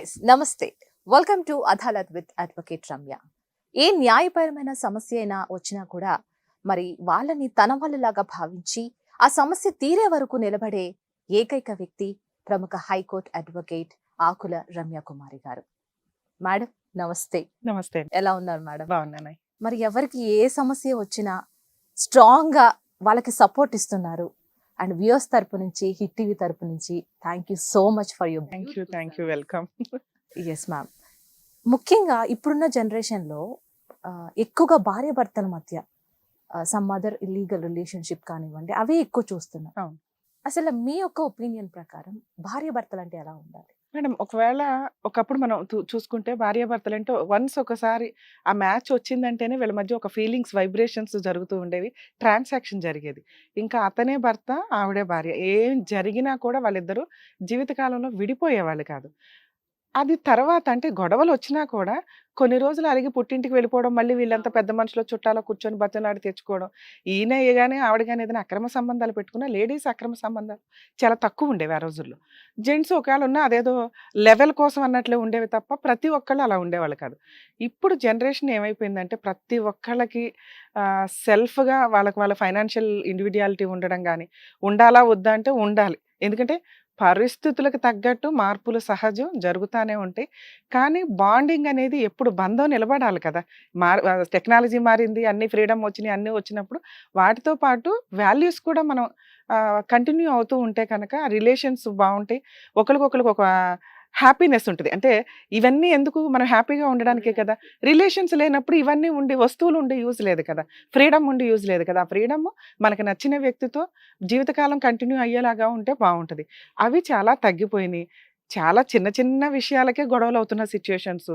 Guys నమస్తే, welcome to Adalat with advocate Ramya. ఏ న్యాయపరమైన సమస్య అయినా వచ్చినా కూడా మరి వాళ్ళని తన వాళ్ళలాగా భావించి ఆ సమస్య తీరే వరకు నిలబడే ఏకైక వ్యక్తి ప్రముఖ హైకోర్టు అడ్వకేట్ ఆకుల రమ్య కుమారి గారు. మేడం నమస్తే. నమస్తే. ఎలా ఉన్నారు మేడం? బాగున్నాను. మరి ఎవరికి ఏ సమస్య వచ్చినా స్ట్రాంగ్ గా వాళ్ళకి సపోర్ట్ ఇస్తున్నారు. అండ్ వ్యూయర్స్ తరపు నుంచి, హిట్ టీవీ తరపు నుంచి thank you so much for your. Thank you welcome. Yes ma'am. ముఖ్యంగా ఇప్పుడున్న జనరేషన్లో ఎక్కువగా భార్య భర్తల మధ్య సమ్ అదర్ ఇల్లీగల్ రిలేషన్షిప్ కానివ్వండి, అవే ఎక్కువ చూస్తున్నాం. అవును. అసలు మీ యొక్క ఒపీనియన్ ప్రకారం భార్య భర్తలు అంటే ఎలా ఉండాలి మేడం? ఒకవేళ ఒకప్పుడు మనం చూసుకుంటే భార్యాభర్తలు అంటే వన్స్ ఒకసారి ఆ మ్యాచ్ వచ్చిందంటేనే వీళ్ళ మధ్య ఒక ఫీలింగ్స్ వైబ్రేషన్స్ జరుగుతూ ఉండేవి, ట్రాన్సాక్షన్ జరిగేది. ఇంకా అతనే భర్త, ఆవిడే భార్య. ఏం జరిగినా కూడా వాళ్ళిద్దరూ జీవితకాలంలో విడిపోయేవాళ్ళు కాదు. అది తర్వాత అంటే గొడవలు వచ్చినా కూడా కొన్ని రోజులు అలిగి పుట్టింటికి వెళ్ళిపోవడం, మళ్ళీ వీళ్ళంతా పెద్ద మనుషులు చుట్టాలో కూర్చొని బతిలాడి తెచ్చుకోవడం. ఈయన కానీ ఆవిడ కానీ ఏదైనా అక్రమ సంబంధాలు పెట్టుకున్నా, లేడీస్ అక్రమ సంబంధాలు చాలా తక్కువ ఉండేవి ఆ రోజుల్లో. జెంట్స్ ఒకవేళ ఉన్నా అదేదో లెవెల్ కోసం అన్నట్లే ఉండేవి తప్ప ప్రతి ఒక్కళ్ళు అలా ఉండేవాళ్ళు కాదు. ఇప్పుడు జనరేషన్ ఏమైపోయిందంటే ప్రతి ఒక్కళ్ళకి సెల్ఫ్గా వాళ్ళ ఫైనాన్షియల్ ఇండివిడ్యువాలిటీ ఉండడం కానీ, ఉండాలా వద్దా అంటే ఉండాలి. ఎందుకంటే పరిస్థితులకు తగ్గట్టు మార్పులు సహజం, జరుగుతూనే ఉంటాయి. కానీ బాండింగ్ అనేది ఎప్పుడు బంధం నిలబడాలి కదా. టెక్నాలజీ మారింది, అన్ని ఫ్రీడమ్ వచ్చినాయి, అన్నీ వచ్చినప్పుడు వాటితో పాటు వాల్యూస్ కూడా మనం కంటిన్యూ అవుతూ ఉంటే కనుక రిలేషన్స్ బాగుంటాయి. ఒకరికొకరికి ఒక హ్యాపీనెస్ ఉంటుంది. అంటే ఇవన్నీ ఎందుకు, మనం హ్యాపీగా ఉండడానికే కదా. రిలేషన్స్ లేనప్పుడు ఇవన్నీ ఉండి, వస్తువులు ఉండి యూజ్ లేదు కదా, ఫ్రీడమ్ ఉండి యూజ్ లేదు కదా. ఆ ఫ్రీడమ్ మనకు నచ్చిన వ్యక్తితో జీవితకాలం కంటిన్యూ అయ్యేలాగా ఉంటే బాగుంటుంది. అవి చాలా తగ్గిపోయినాయి. చాలా చిన్న చిన్న విషయాలకే గొడవలు అవుతున్న సిచ్యుయేషన్స్.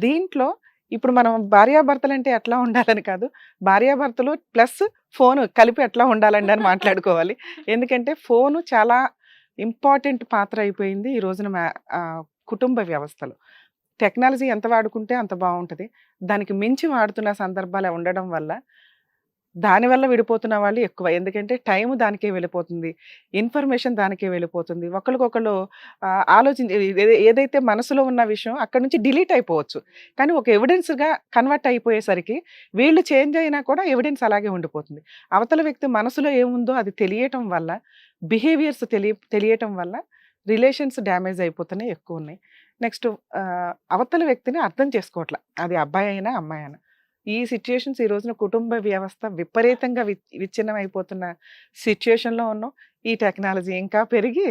దీంట్లో ఇప్పుడు మనం భార్యాభర్తలు అంటే ఎట్లా ఉండాలని కాదు, భార్యాభర్తలు ప్లస్ ఫోను కలిపి ఎట్లా ఉండాలండి అని మాట్లాడుకోవాలి. ఎందుకంటే ఫోను చాలా ఇంపార్టెంట్ పాత్ర అయిపోయింది ఈ రోజున కుటుంబ వ్యవస్థలో. టెక్నాలజీ ఎంత వాడుకుంటే అంత బాగుంటుంది. దానికి మించి వాడుతున్న సందర్భాలు ఉండడం వల్ల దానివల్ల విడిపోతున్న వాళ్ళు ఎక్కువ. ఎందుకంటే టైం దానికే వెళ్ళిపోతుంది, ఇన్ఫర్మేషన్ దానికే వెళ్ళిపోతుంది. ఒకరికొకరు ఆలోచించి ఏదైతే మనసులో ఉన్న విషయం అక్కడ నుంచి డిలీట్ అయిపోవచ్చు, కానీ ఒక ఎవిడెన్స్గా కన్వర్ట్ అయిపోయేసరికి వీళ్ళు చేంజ్ అయినా కూడా ఎవిడెన్స్ అలాగే ఉండిపోతుంది. అవతల వ్యక్తి మనసులో ఏముందో అది తెలియటం వల్ల, బిహేవియర్స్ తెలియటం వల్ల రిలేషన్స్ డ్యామేజ్ అయిపోతున్నాయి, ఎక్కువ ఉన్నాయి. నెక్స్ట్ అవతల వ్యక్తిని అర్థం చేసుకోవట్లే, అది అబ్బాయి అయినా అమ్మాయి అయినా. ఈ సిచ్యుయేషన్స్ ఈ రోజున కుటుంబ వ్యవస్థ విపరీతంగా విచ్ఛిన్నం అయిపోతున్న సిచ్యుయేషన్లో ఉన్నాం. ఈ టెక్నాలజీ ఇంకా పెరిగి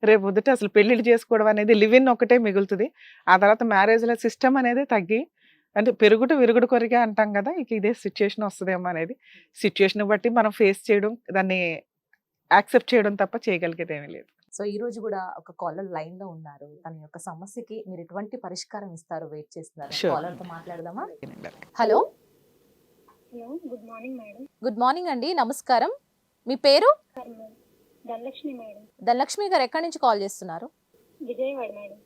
రేపు పొద్దుట అసలు పెళ్ళిళ్ళు చేసుకోవడం అనేది లివ్ ఇన్ ఒకటే మిగులుతుంది. ఆ తర్వాత మ్యారేజ్ల సిస్టమ్ అనేది తగ్గి, అంటే పెరుగుడు విరుగుడు కొరిగా అంటాం కదా, ఇక ఇదే సిచ్యుయేషన్ వస్తుందేమో అనేది. సిచ్యుయేషన్ బట్టి మనం ఫేస్ చేయడం, దాన్ని యాక్సెప్ట్ చేయడం తప్ప చేయగలిగేది ఏమీ లేదు. సో ఈ రోజు కూడా ఒక కాలర్ లైన్ లో ఉన్నారు. తన యొక్క సమస్యకి మీరు ఎటువంటి పరిష్కారం ఇస్తారు వెయిట్ చేస్తున్నారు. Sure. కాలర్ తో మాట్లాడదామా? Hello. Hello, good morning madam. Good morning అండి, నమస్కారం. మీ పేరు? ధనలక్ష్మి మేడం. ధనలక్ష్మి గారు ఎక్కడి నుంచి కాల్ చేస్తున్నారు? Vijayawada madam.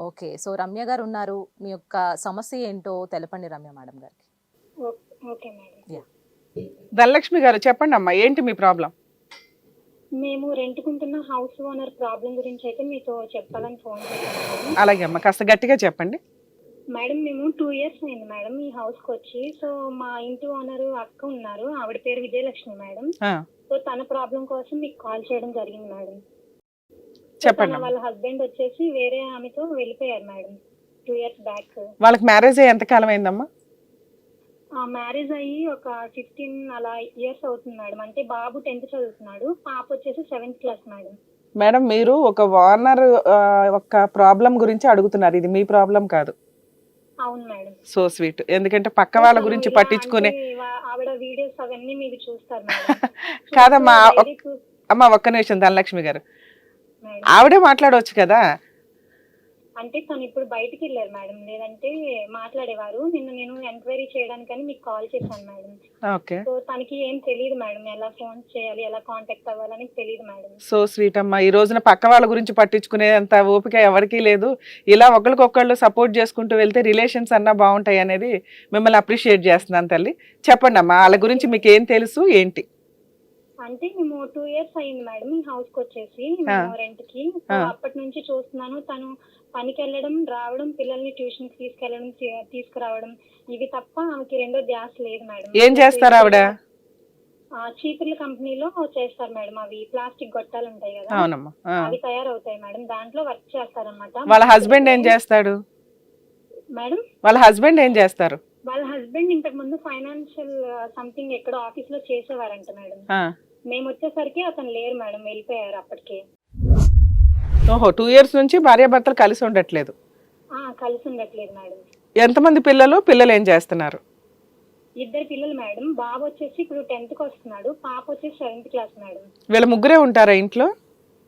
Okay, so Ramya గారు ఉన్నారు. మీ యొక్క సమస్య ఏంటో తెలపండి రమ్య మేడం గారికి. Okay madam. ధనలక్ష్మి గారు చెప్పండి అమ్మా, ఏంటి మీ ప్రాబ్లం? మేము రెంట్కుంటున్న హౌస్ ఓనర్ ప్రాబ్లం గురించి అయితే మీతో చెప్పాలని ఫోన్ చేశాను. అలాగే అమ్మా, కాస్త గట్టిగా చెప్పండి. మేడం, మేము 2 years అయింది మేడం ఈ హౌస్కి వచ్చి. సో మా ఇంటి ఓనర్ అక్క ఉన్నారు, ఆవిడ పేరు విజయలక్ష్మి మేడం. సో తన ప్రాబ్లం కోసం మీకు కాల్ చేయడం జరిగింది మేడం. చెప్పండి. వాళ్ళ హస్బెండ్ వచ్చేసి వేరే ఆమెతో వెళ్ళిపోయారు మేడం 2 years బ్యాక్. వాళ్ళకి మ్యారేజ్ అయ్యి ఎంత కాలం అయిందమ్మా? మ్యారేజ్ అయ్యి ఒక 15 అలా ఇయర్స్ అవుతుంది మేడం. అంటే బాబు 10th చదువుతున్నాడు, పాప వచ్చేసి 7th క్లాస్ మేడం. మేడం, మీరు ఒక ఓనర్ ఒక ప్రాబ్లం గురించి అడుగుతున్నారు, ఇది మీ ప్రాబ్లం కాదు. అవును మేడం. So sweet. ఎందుకంటే పక్క వాళ్ళ గురించి పట్టించుకునే ఆవిడ వీడియోస్ అవన్నీ మీరు చూస్తారు మేడం. కాదమ్మా అమ్మ, ఒక్క నిమిషం ధనలక్ష్మి గారు, ఆవిడే మాట్లాడవచ్చు కదా. అంటే తను ఇప్పుడు బయటికి వెళ్ళారు మేడం, లేదంటే మాట్లాడేవారు. నిన్న నేను ఎంక్వైరీ చేయడానికని మీకు కాల్ చేశాను మేడం. ఓకే. సో తనకి ఏం తెలియదు మేడం, ఎలా ఫోన్ చేయాలి, ఎలా కాంటాక్ట్ అవ్వాలని తెలియదు మేడం. సో స్వీట్ అమ్మా, ఈ రోజున పక్క వాళ్ళ గురించి పట్టించుకునే అంత ఓపిక ఎవరికీ లేదు. ఇలా ఒకరికొకళ్ళు సపోర్ట్ చేసుకుంటూ వెళ్తే రిలేషన్స్ అన్నా బాగుంటాయి అనేది మిమ్మల్ని అప్రిషియేట్ చేస్తున్నాను తల్లి. చెప్పండి అమ్మా, వాళ్ళ గురించి మీకు ఏం తెలుసు ఏంటి? అంటే మేము 2 ఇయర్స్ అయింది మేడం ఈ హౌస్ కి వచ్చేసి మేము రెంట్ కి. సో అప్పటి నుంచి చూస్తున్నాను తను పనికి వెళ్ళడం రావడం, పిల్లల్ని ట్యూషన్ కి తీసుకెళ్ళడం తీసుకురావడం, ఇవి తప్ప ఆమెకి రెండో ధ్యాస లేదు మేడం. ఏం చేస్తారు ఆవిడ? చీపుర్ల కంపెనీలో చేస్తారు మేడం. అవి ప్లాస్టిక్ గొట్టాలు ఉంటాయి కదా, అవునమ్మా. అవి తయారవుతాయి మేడం. దాంట్లో వర్క్ చేస్తారన్నమాట. వాళ్ళ హస్బెండ్ ఏం చేస్తాడు మేడం? వాళ్ళ హస్బెండ్ ఏం చేస్తారు? వాళ్ళ హస్బెండ్ ఇంతకు ముందు ఫైనాన్షియల్ సంథింగ్ ఎక్కడో ఆఫీస్ లో చేసేవారంట మేడం. మేము వచ్చేసరికి అతను లేరు మేడం, వెళ్ళిపోయారు అప్పటికే. ఓహో, 2 ఇయర్స్ నుంచి భార్యాభర్తలు కలిసి ఉండట్లేదు. కలిసి ఉండట్లేదు మేడం. ఎంతమంది పిల్లలు? పిల్లలు ఏం చేస్తున్నారు? 2 పిల్లలు మేడం. బాబు వచ్చేసి ఇప్పుడు 10th కి వస్తున్నాడు, పాప వచ్చేసి 7th క్లాస్ మేడం. వీళ్ళ ముగ్గురే ఉంటారా ఇంట్లో?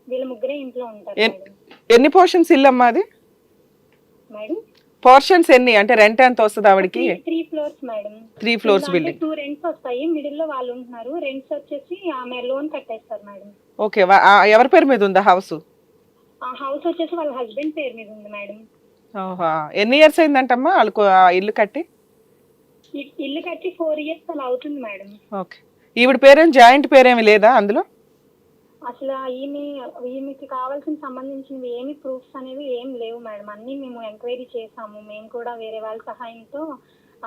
వీళ్ళ ముగ్గురే ఇంట్లో ఉంటారు మేడం. ఎన్ని పోర్షన్స్ ఇల్లు అమ్మా అది? మేడం పోర్షన్స్ ఎన్ని? అంటే రెంట్ ఎంత వస్తుంది ఆవిడకి? 3 floors madam. 3 floors building. 2 rents వస్తాయి, మిడిల్ లో వాళ్ళు ఉంటున్నారు. రెంట్స్ వచ్చేసి ఆమె లోన్ కట్టేస్తారు మేడం. ఓకే, ఎవరి పేరు మీద ఉందా హౌస్? ఆ హౌస్ వచ్చేసి వాళ్ళ హస్బెండ్ పేరు మీద ఉంది మేడం. ఓహో, ఎన్ని ఇయర్స్ అయిందంటమ్మా వాళ్ళకు ఇల్లు కట్టి? ఇల్లు కట్టి 4 ఇయర్స్ అలా అవుతుంది మేడం. ఓకే, ఈవిడ పేరేం జాయింట్ పేరేమి లేదా అందులో? అసలు ఈమెకి కావాల్సిన సంబంధించినవి ఏమి ప్రూఫ్స్ అనేవి ఏం లేవు మేడం. అన్ని మేము ఎంక్వైరీ చేసాము, మేము కూడా వేరే వాళ్ళ సహాయంతో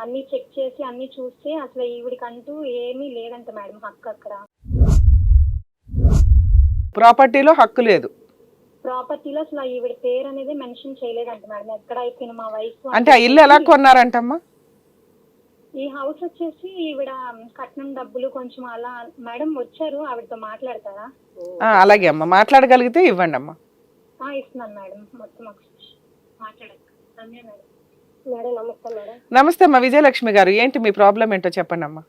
అన్ని చెక్ చేసి అన్ని చూస్తే అసలు ఈవిడికంటూ ఏమీ లేదంట మేడం హక్కు. అక్కడ ప్రాపర్టీలో హక్కు లేదు. ప్రాపర్టీలో అసలు ఈవిడ పేరు అనేది మెన్షన్ చేయలేదంట మేడం. ఎక్కడ అయిపోయిన మా వైఫ్ అంటే ఆ ఇల్లు ఎలా కొన్నారంటమ్మా? ఈ హౌస్ వచ్చేసి ఈవిడ కట్నం డబ్బులు కొంచెం అలా మేడం వచ్చారు, ఆవిడతో మాట్లాడతారా? అలాగే అమ్మా, మాట్లాడగలిగితే ఇవ్వండి అమ్మా. ఇస్తున్నాను మేడం. మొత్తం మాట్లాడండి మేడం. నమస్తే మేడం. నమస్తే అమ్మా, విజయలక్ష్మి గారు. ఏంటి మీ ప్రాబ్లం ఏంటో చెప్పండి అమ్మా.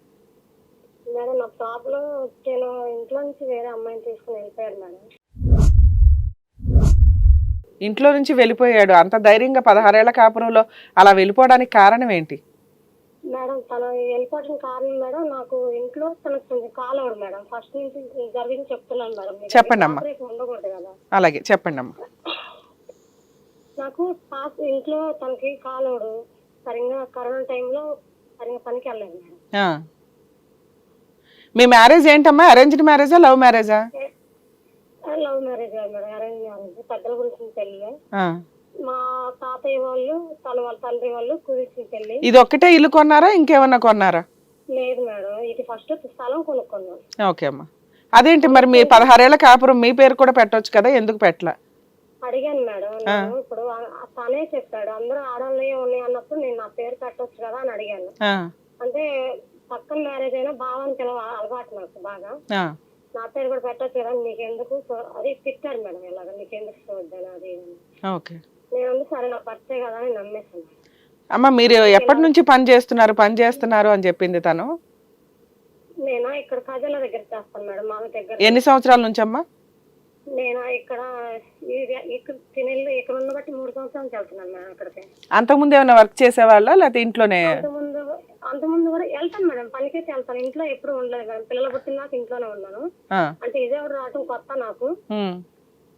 మేడం నా ప్రాబ్లం, నేను ఇంట్లో నుంచి వేరే అమ్మాయిని తీసుకుని వెళ్ళిపోయాడు మేడం. ఇంట్లో నుంచి వెళ్ళిపోయాడు? అంత ధైర్యంగా 16 ఏళ్ల కాపురంలో అలా వెళ్ళిపోవడానికి కారణం ఏంటి మేడం? తను వెళ్ళిపోవడానికి కారణం మేడం, నాకు ఇంట్లో తనకు కొంచెం కాల్ అవ్వడు మేడం. ఫస్ట్ నుంచి జరిగింది చెప్తున్నాను మేడం. చెప్పండి అమ్మా. ఉండకూడదు కదా. అలాగే చెప్పండి అమ్మా. నాకు ఇంట్లో తనకి కాల్ అవ్వడు సరిగ్గా. కరోనా టైంలో సరిగ్గా పనికి వెళ్ళలేదు మేడం. మీ మ్యారేజ్ ఏంటమ్మా? అరేంజ్డ్ మ్యారేజా లవ్ మ్యారేజా? Love marriage madam, arrange marriage. పెద్దల గురించి పెళ్లి. మా తాతయ్య వాళ్ళు వాళ్ళ తండ్రి వాళ్ళు గురించి పెళ్లి. ఇది ఒక్కటే ఇల్లు కొన్నారా ఇంకేమన్నా కొన్నారా? లేదు మేడం, ఇది ఫస్ట్ స్థలం కొనుక్కున్నాం. ఓకే అమ్మా. అదేంటి మరి మీ 16 ఏళ్ల కాపురం మీ పేరు కూడా పెట్టొచ్చు కదా, ఎందుకు పెట్టలా? అడిగాను మేడం. నేను ఇప్పుడు తనే చెప్పాడు అందరూ ఆడవాళ్ళే ఉన్నాయి అన్నప్పుడు నేను నా పేరు పెట్టొచ్చు కదా అని అడిగాను. అంటే పక్కన మ్యారేజ్ అయినా బావని పిలవ అలవాటు నాకు బాగా. నా పేరు కూడా పెట్టొచ్చు కదా నీకెందుకు, అది తిట్టాడు మేడం. ఇలాగ నీకెందుకు చూద్దాను అది. ఓకే, నేను సరే నా భర్తే కదా అని నమ్మేసాను. అమ్మ మీరు ఎప్పటి నుంచి పని చేస్తున్నారు అని చెప్పింది తను? నేను ఇక్కడ కాజాల దగ్గర చేస్తాను మేడం, మా దగ్గర. ఎన్ని సంవత్సరాల నుంచి అమ్మా? నేను ఇక్కడ ఇక్కడ ఉన్న బట్టి 3 సంవత్సరాలు వెళ్తున్నాను మేడం అక్కడికి. అంతకుముందు ఏమైనా వర్క్ చేసేవాళ్ళ లేకపోతే ఇంట్లోనే? అంతకుముందు కూడా వెళ్తాను మేడం, పనికైతే వెళ్తాను. ఇంట్లో ఎప్పుడు ఉండలేదు మేడం. పిల్లలు పుట్టినాక ఇంట్లోనే ఉన్నాను. అంటే విజయవాడ రావడం కొత్త నాకు.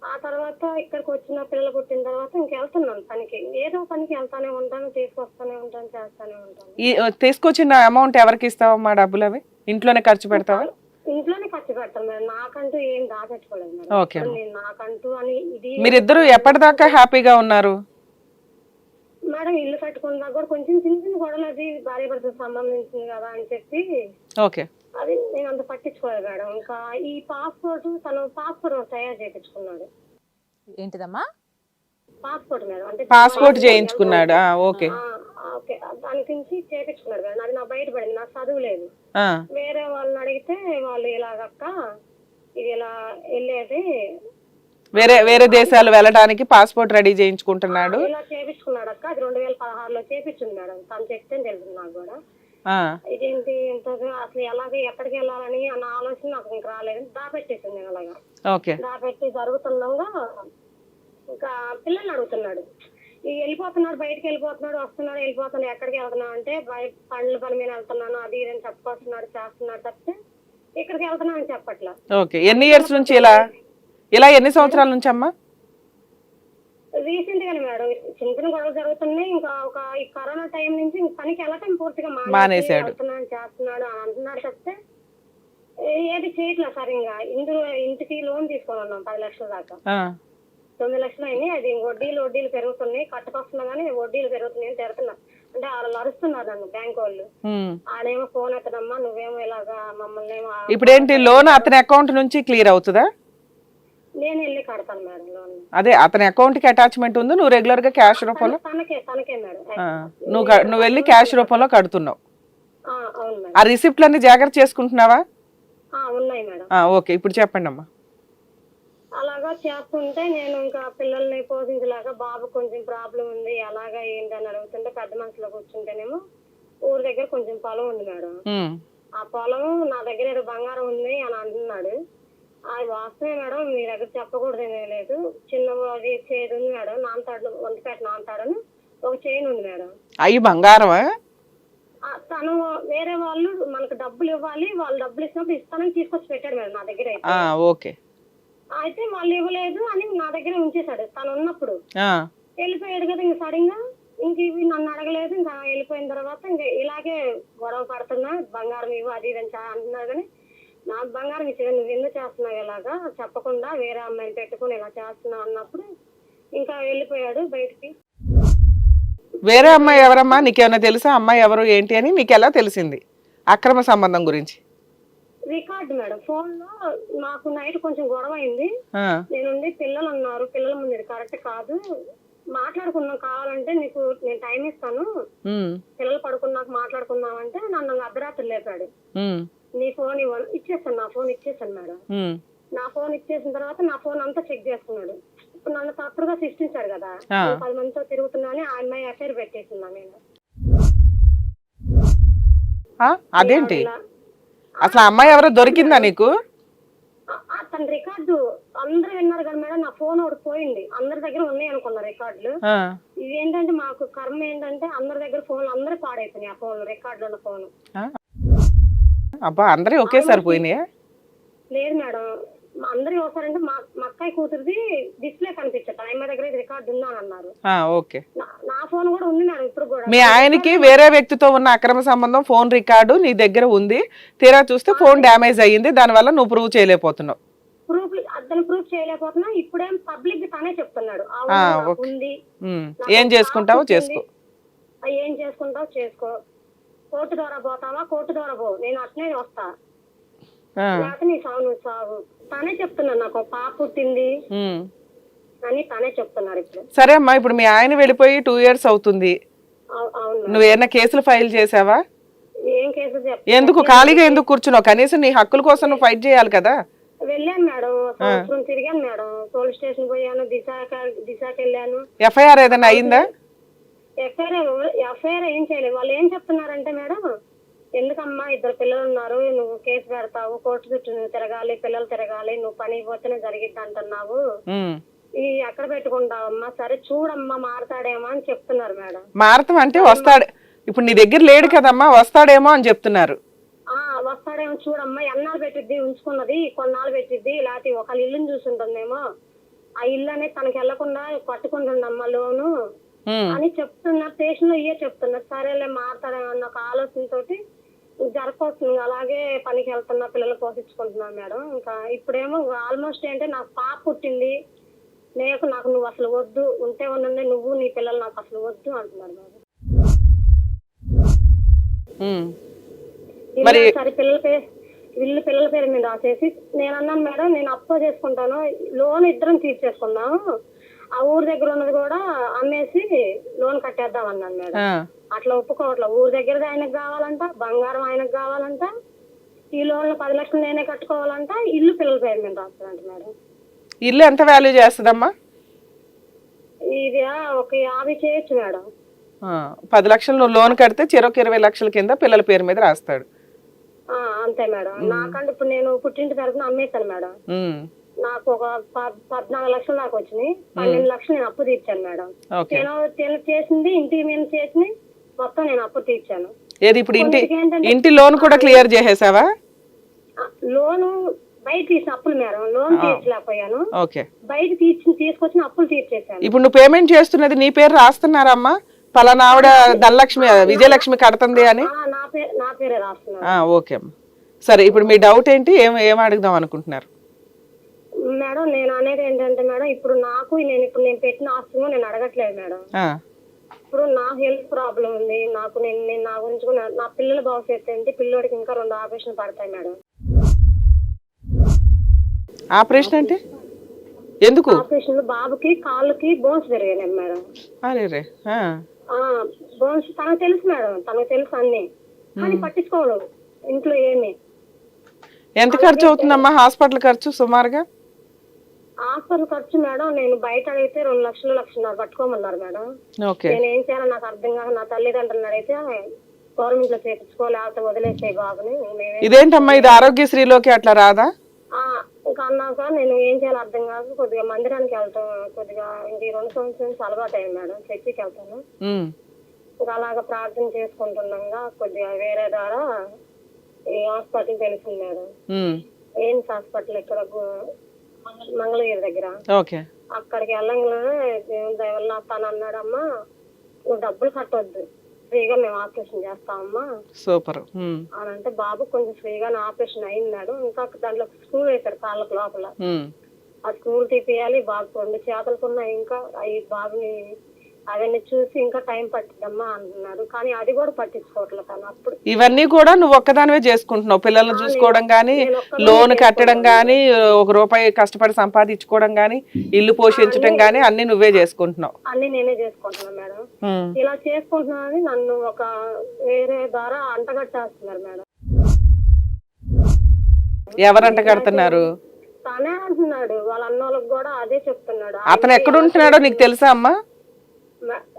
ఆ తర్వాత ఇక్కడికి వచ్చిన పిల్లలు పుట్టిన తర్వాత ఇంకెళ్తున్నాను పనికి. ఏదో పనికి వెళ్తానే ఉంటాను, తీసుకొస్తానే ఉంటాను, చేస్తానే ఉంటాను. తీసుకొచ్చిన అమౌంట్ ఎవరికి ఇస్తావమ్మా డబ్బులు? అవి ఇంట్లోనే ఖర్చు పెడతావా? ఇంట్లోనే ఖర్చు పెడతాను మేడం, నాకంటూ ఏం దాపెట్టుకోలేదు మేడం. నేను నాకంటూ అని ఇది. మీరిద్దరు ఎప్పటిదాకా హ్యాపీగా ఉన్నారు మేడం? ఇల్లు కట్టుకున్నా కూడా కొంచెం చిన్న చిన్న గొడవలు, అది భార్య భర్తకు సంబంధించింది కదా అని చెప్పి అది నేను అంత పట్టించుకోలేదు మేడం. ఇంకా ఈ తను పాస్పోర్ట్ తయారు చేయించుకున్నాడు. ఏంటిదమ్మా? పాస్పోర్ట్ మేడం, అంటే పాస్పోర్ట్ చేయించుకున్నాడు. ఓకే, దాని గురించి చేయించుకున్నాడు మేడం. అది నాకు బయటపడింది, నాకు చదువు లేదు. వేరే వాళ్ళని అడిగితే వాళ్ళు ఇలాగక్క ఇది ఇలా వెళ్ళేది, వేరే దేశాలు వెళ్ళడానికి పాస్పోర్ట్ రెడీ చేయించుకుంటున్నాడు. ఇలా చేయించుకున్నాడు అక్క. అది 2016లో చేయించింది మేడం. తను చెప్తే తెలుసు నాకు కూడా. ఇదేంటి ఇంత అసలు ఎలాగే ఎక్కడికి వెళ్ళాలని అన్న ఆలోచన నాకు ఇంకా రాలేదు. దాపెట్టేసింది నేను అలాగా. దాపెట్టి జరుగుతుండగా ఇంకా పిల్లల్ని అడుగుతున్నాడు. వెళ్ళిపోతున్నాడు, బయటకు వెళ్ళిపోతున్నాడు, వస్తున్నాడు, వెళ్ళిపోతున్నాడు, ఎక్కడికి వెళ్తున్నావు అంటే పండ్ల పని మీద వెళ్తున్నాను అది ఇదని చెప్పుకొస్తున్నాడు, చేస్తున్నాడు తప్పితే ఇక్కడికి వెళ్తున్నాను అని చెప్పట్లా. ఎన్ని ఇయర్స్ నుంచి ఇలా ఎన్ని సంవత్సరాల నుంచి అమ్మా? రీసెంట్ గానే మేడం, చిన్న చిన్న గొడవలు జరుగుతున్నాయి. ఇంకా ఈ కరోనా టైం నుంచి పనికి వెళ్ళటం పూర్తిగా మానేశాడు. చేస్తున్నాడు అని అంటున్నాడు తప్పితే ఏది చేయట్లేదు సార్. ఇంకా ఇంటికి లోన్ తీసుకొని ఉన్నాం 10 లక్షల దాకా. 9 లక్షలు అయినాయి. అది వడ్డీలు పెరుగుతున్నాయి, కట్టుకొస్తున్నా కానీ వడ్డీలు పెరుగుతున్నాయి అని తిడుతున్నా. అంటే వాళ్ళు అరుస్తున్నారు నన్ను బ్యాంక్ వాళ్ళు. ఆడేమో ఫోన్ ఎత్తడమ్మా, నువ్వేమో ఇలాగా మమ్మల్ని ఇప్పుడు ఏంటి లోన్ అతని అకౌంట్ నుంచి క్లియర్ అవుతుందా? నేను వెళ్ళి కడతాను మేడం లోన్. అదే అతని అకౌంట్ కి అటాచ్మెంట్ ఉంది, నువ్వు రెగ్యులర్ గా క్యాష్ రూపంలో తనకే మేడం. నువ్వు వెళ్ళి క్యాష్ రూపంలో కడుతున్నావు. అవును మేడం. ఆ రిసిప్ట్లన్నీ జాగ్రత్త చేసుకుంటున్నావా? ఉన్నాయి మేడం. ఓకే, ఇప్పుడు చెప్పండి అమ్మా. అలాగా చేస్తుంటే నేను ఇంకా పిల్లల్ని పోషించలేక, బాబు కొంచెం ప్రాబ్లం ఉంది, అలాగా ఏంటని అడుగుతుంటే పెద్ద మనుషులో కూర్చుంటేనేమో ఊరి దగ్గర కొంచెం పొలం ఉంది మేడం. ఆ పొలం నా దగ్గర ఏదో బంగారం ఉంది అని అంటున్నాడు. అది వాస్తవే మేడం, మీ దగ్గర చెప్పకూడదేమీ లేదు. చిన్నది చేదు ఉంది మేడం, నాన్నతాడు, ఒంటిపేట నాన్నతాడని ఒక చైన్ ఉంది మేడం. అయ్యి బంగారమా? తను వేరే వాళ్ళు మనకు డబ్బులు ఇవ్వాలి, వాళ్ళు డబ్బులు ఇచ్చినప్పుడు ఇస్తానని తీసుకొచ్చి పెట్టాడు మేడం నా దగ్గర. ఓకే. అయితే వాళ్ళు ఇవ్వలేదు అని నా దగ్గర ఉంచేశాడు. తను ఉన్నప్పుడు వెళ్ళిపోయాడు కదా ఇంక సడన్ గా. ఇంక ఇవి నన్ను అడగలేదు. ఇంకా వెళ్ళిపోయిన తర్వాత ఇంకా ఇలాగే గొడవ పడుతున్నా, బంగారం ఇవ్వు అది ఇది అని అంటున్నారు. కానీ నాకు బంగారం ఇచ్చేది, నువ్వు ఎందుకు చేస్తున్నావు ఇలాగా, చెప్పకుండా వేరే అమ్మాయిని పెట్టుకుని ఇలా చేస్తున్నావు అన్నప్పుడు ఇంకా వెళ్ళిపోయాడు బయటికి. వేరే అమ్మాయి ఎవరమ్మా? నీకేమైనా తెలుసా అమ్మాయి ఎవరు ఏంటి అని? నీకు ఎలా తెలిసింది అక్రమ సంబంధం గురించి? రికార్డు మేడం, ఫోన్ లో నాకు నైట్ కొంచెం గొడవ అయింది. నేనుండి పిల్లలు ఉన్నారు, పిల్లల ముందు ఇది కరెక్ట్ కాదు, మాట్లాడుకున్నాం, కావాలంటే నీకు నేను టైం ఇస్తాను, పిల్లలు పడుకున్నాక మాట్లాడుకుందాం అంటే నన్ను అర్ధరాత్రి లేపాడు. నీ ఫోన్ ఇచ్చేసాను, నా ఫోన్ ఇచ్చేసాను మేడం. నా ఫోన్ ఇచ్చేసిన తర్వాత నా ఫోన్ అంతా చెక్ చేసుకున్నాడు. ఇప్పుడు నన్ను తప్పుడుగా సృష్టించాడు కదా, 10 మందితో తిరుగుతున్నా అని ఆ అమ్మాయి అఫైర్ పెట్టేసిందా నేను. అదేంటి అసలు అమ్మాయి ఎవరో దొరికిందా నీకు? తన రికార్డు అందరూ విన్నారు కదా మేడం. నా ఫోన్ ఒకటి పోయింది, అందరి దగ్గర ఉన్నాయి అనుకున్నారు రికార్డులు. ఇదేంటంటే మాకు కర్మ ఏంటంటే అందరి దగ్గర ఫోన్ అందరూ పాడైపోయినాయి. ఆ ఫోన్ రికార్డులో ఉన్న ఫోన్. అబ్బా, అందరూ ఒకేసారి పోయినాయా? లేదు మేడం, అందరూ ఒకసారంటే మా అక్కయ్య కూతురిది డిస్ప్లే కనిపించట, అమ్మాయి దగ్గర రికార్డు ఉందా అని అన్నారు. ఓకే. నా ఫోన్ కూడా ఉంది మేడం ఇప్పుడు కూడా. మీ ఆయనకి వేరే వ్యక్తితో ఉన్న అక్రమ సంబంధం ఫోన్ రికార్డు నీ దగ్గర ఉంది, తీరా చూస్తే ఫోన్ డ్యామేజ్ అయ్యింది, దానివల్ల నువ్వు ప్రూవ్ చేయలేకపోతున్నావు. అతను ప్రూఫ్ చేయలేకపోతున్నా. ఇప్పుడేం పబ్లిక్ తనే చెప్తున్నాడు ఉంది. ఏం చేసుకుంటావో చేసుకో, ఏం చేసుకుంటావు చేసుకో, కోర్టు ద్వారా పోతావా కోర్టు ద్వారా పో, నేను అట్నే వస్తా, లేకపోతే నీ సాగు నువ్వు సాగు. తనే చెప్తున్నాడు, నాకు పాప పుట్టింది అని తనే చెప్తున్నారు ఇప్పుడు. సరే అమ్మా, ఇప్పుడు మీ ఆయన వెళ్ళిపోయి 2 years అవుతుంది, నువ్వు ఏమైనా కేసులు ఫైల్ చేసావా? ఏం కేసులు ఎందుకు ఖాళీగా ఎందుకు కూర్చున్నావు? కనీసం నీ హక్కుల కోసం నువ్వు ఫైట్ చేయాలి కదా. వెళ్ళాను మేడం, సంవత్సరం తిరిగాను మేడం, పోలీస్ స్టేషన్ పోయాను, దిశాకి వెళ్ళాను. ఎఫ్ఐఆర్ ఏదైనా అయిందా? ఎఫ్ఐఆర్ ఏం చేయలేదు. వాళ్ళు ఏం చెప్తున్నారంటే మేడం, ఎందుకమ్మా 2 పిల్లలు ఉన్నారు, నువ్వు కేసు పెడతావు, కోర్టు చుట్టూ నువ్వు తిరగాలి, పిల్లలు తిరగాలి, నువ్వు పని పోతేనే జరిగిద్ది అంటున్నావు, ఈ ఎక్కడ పెట్టుకుంటావమ్మా, సరే చూడమ్మా మారతాడేమో అని చెప్తున్నారు మేడం. మారతం అంటే వస్తాడు, ఇప్పుడు నీ దగ్గర లేడు కదమ్మా, వస్తాడేమో అని చెప్తున్నారు. వస్తాడేమో చూడమ్మా, ఎన్నాళ్ళు పెట్టిద్ది ఉంచుకున్నది, కొన్నాళ్ళు పెట్టిద్ది, లేకపోతే ఒక ఇల్లుని చూసుంటుందేమో, ఆ ఇల్లు అనేది తనకి వెళ్లకుండా పట్టుకుంటుందమ్మా లోను అని చెప్తున్నారు. స్టేషన్ లో ఇయే చెప్తున్నారు. సరేలే మారతాడేమో అన్న ఒక ఆలోచనతోటి జరపొస్తుంది. అలాగే పనికి వెళ్తున్నా, పిల్లలు పోషించుకుంటున్నాను మేడం. ఇంకా ఇప్పుడేమో ఆల్మోస్ట్ ఏంటంటే నాకు పాప పుట్టింది, నాకు నువ్వు అసలు వద్దు, ఉంటే ఉండండి, నువ్వు నీ పిల్లలు నాకు అసలు వద్దు అంటున్నారు మేడం. సరే పిల్లల పేరు మీద రాసేసి నేను అన్నాను మేడం, నేను అప్పు చేసుకుంటాను, లోన్ ఇద్దరం తీర్చేసుకుందాము, ఆ ఊరి దగ్గర ఉన్నది కూడా అమ్మేసి లోన్ కట్టేద్దాం అన్నాను మేడం. అట్లా ఒప్పుకోవట్లేదు. ఊరి దగ్గరది ఆయనకు కావాలంట, బంగారం ఆయనకు కావాలంట, ఈ లోన్ 10 లక్షలు నేనే కట్టుకోవాలంట, ఇల్లు పిల్లల పేరు మీద రాస్తారంట మేడం. ఇల్లు ఎంత వాల్యూ చేస్తుందమ్మా? ఇది ఒక 50 చేయొచ్చు మేడం. 10 లక్షలు లోన్ కడితే చెరొక 20 లక్షల కింద పిల్లల పేరు మీద రాస్తాడు. అంతే మేడం. నాకంటే ఇప్పుడు నేను పుట్టింటి తరఫున అమ్మేశాను మేడం, నాకు ఒక 14 లక్షలు దాకా వచ్చినాయి. 12 లక్షలు నేను అప్పు తీర్చాను మేడం. నేను చేసింది ఇంటి మీద చేసింది మొత్తం నేను అప్పు తీర్చాను. ఏది ఇప్పుడు ఇంటి లోన్ కూడా క్లియర్ చేసేసావా? లోను బయట తీసిన అప్పులు మేడం, లోన్ తీర్చలేకపోయాను, బయట తీసుకొచ్చిన అప్పులు తీర్చేసాను. ఇప్పుడు నువ్వు పేమెంట్ చేస్తున్నది నీ పేరు రాస్తున్నారమ్మా? పలానా ఆవిడ ధనలక్ష్మి విజయలక్ష్మి కడుతుంది అని నా పేరే రాస్తున్నా. ఓకే అమ్మా, సరే ఇప్పుడు మీ డౌట్ ఏంటి, ఏం అడుగుదాం అనుకుంటున్నారు? మేడం నేను అనేది ఏంటంటే మేడం, ఇప్పుడు నేను పెట్టిన ఆస్తిలో నేను అడగట్లేదు మేడం. ఇప్పుడు నా హెల్త్ ప్రాబ్లం ఉంది, నేను నా గురించి కూడా నా పిల్లల భవిష్యత్తు ఏంటి, పిల్లోడికి ఇంకా 2 ఆపరేషన్ పడతాయి మేడం. ఆపరేషన్ అంటే ఎందుకు? ఆపరేషన్ బాబుకి కాళ్ళకి బోన్స్ పెరిగాయి మేడం. బోన్స్ తనకు తెలుసు మేడం, తనకు తెలుసు అన్ని, కానీ పట్టించుకోవడం ఇంట్లో ఏమి. ఎంత ఖర్చు అవుతుందమ్మా హాస్పిటల్ ఖర్చు సుమారుగా? హాస్పిటల్ ఖర్చు మేడం నేను బయట అడిగితే 2 లక్షలు 1.5 పట్టుకోమన్నారు మేడం. నేను ఏం చేయాలో నాకు అర్థం కాక నా తల్లిదండ్రులను అడిగితే గవర్నమెంట్ లో చేయించుకో, లేకపోతే వదిలేసాయి బాబుని. ఇదేంటమ్మా ఇది ఆరోగ్యశ్రీలోకి అట్లా రాదా? ఇంకా అన్నాక నేను ఏం చేయాలో అర్థం కాక కొద్దిగా మందిరానికి వెళ్తాం, కొద్దిగా ఇంక 2 సంవత్సరాల నుంచి అలవాటు అయ్యింది మేడం, చర్చికి వెళ్తాను. ఇంకా అలాగా ప్రార్థన చేసుకుంటున్నాగా కొద్దిగా వేరే ద్వారా ఈ హాస్పిటల్ తెలిసింది మేడం. ఎయిమ్స్ హాస్పిటల్ ఇక్కడ మంగళగిరి దగ్గర. అక్కడికి వెళ్ళంగానే దేవుని దయ వల్ల తను అన్నాడమ్మా, నువ్వు డబ్బులు కట్టొద్దు, ఫ్రీగా మేము ఆపరేషన్ చేస్తామమ్మా. సూపర్ అని అంటే బాబు కొంచెం ఫ్రీగానే ఆపరేషన్ అయింది మేడం. ఇంకా దాంట్లో స్క్రూ వేశాడు కాళ్ళకు లోపల, ఆ స్క్రూలు తీపియాలి. బాబు 2 చేతులకున్నాయి, ఇంకా అవి బాబుని అవన్నీ చూసి ఇంకా టైం పట్టిద్దమ్మా అంటున్నారు, కానీ అది కూడా పట్టించుకోవట్లేదు తను. అప్పుడు ఇవన్నీ కూడా నువ్వు ఒక్కదానివే చేసుకుంటున్నావు, పిల్లల్ని చూసుకోవడం గానీ, లోన్ కట్టడం గానీ, 1 రూపాయి కష్టపడి సంపాదించుకోవడం గానీ, ఇల్లు పోషించడం గానీ అన్ని నువ్వే చేసుకుంటున్నావు? అన్ని నేనే చేసుకుంటున్నాను మేడం. ఇలా చేసుకుంటున్నానని నన్ను ఒక వేరే ద్వారా అంటగట్టేస్తున్నారు మేడం. ఎవరు అంటగడుతున్నారు? తనే అంటున్నాడు, వాళ్ళ అన్నోళ్ళకి కూడా అదే చెప్తున్నాడు. అతను ఎక్కడ ఉంటున్నాడో నీకు తెలుసా అమ్మా?